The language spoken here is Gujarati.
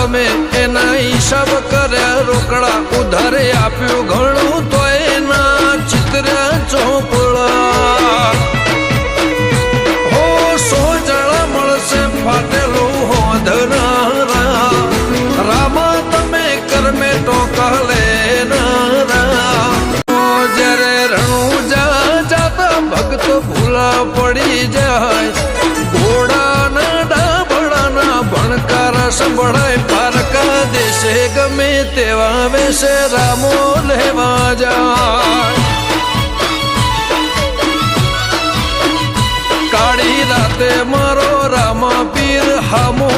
તમે એના હિસાબ કર્યા રોકડા ઉધારે આપ્યું ઘણું તો એના ચિત્ર ચોપડા હો 100 જણા મળશે ફાટેલું હોધનારા રામા તમે કરમે ટોકા લેનારા જ્યારે રણુજા જાતા ભક્ત ભૂલા પડી જાય ઘોડાના ડાબડાના ભણકારા સંભળાય પારકા દેશે ગમે તેવા વેશે રામો લેવા જાય કાળી રાતે મારો રામા પીર હામો